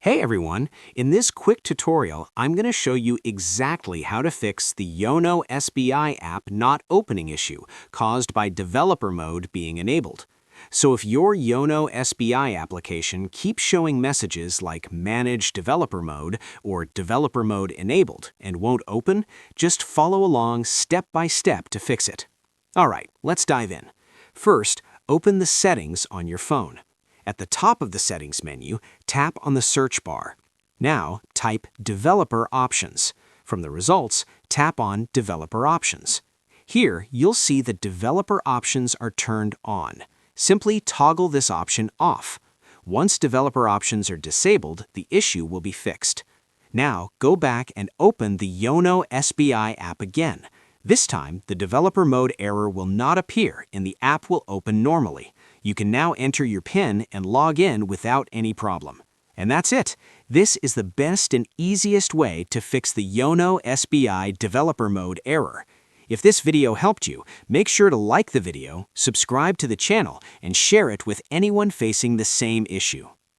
Hey everyone! In this quick tutorial, I'm going to show you exactly how to fix the YONO SBI app not opening issue caused by developer mode being enabled. So if your YONO SBI application keeps showing messages like Manage Developer Mode or Developer Mode Enabled and won't open, just follow along step by step to fix it. Alright, let's dive in. First, open the settings on your phone. At the top of the Settings menu, tap on the search bar. Now, type Developer Options. From the results, tap on Developer Options. Here, you'll see that Developer Options are turned on. Simply toggle this option off. Once Developer Options are disabled, the issue will be fixed. Now, go back and open the YONO SBI app again. This time, the Developer Mode error will not appear and the app will open normally. You can now enter your PIN and log in without any problem. And that's it. This is the best and easiest way to fix the YONO SBI Developer Mode error. If this video helped you, make sure to like the video, subscribe to the channel, and share it with anyone facing the same issue.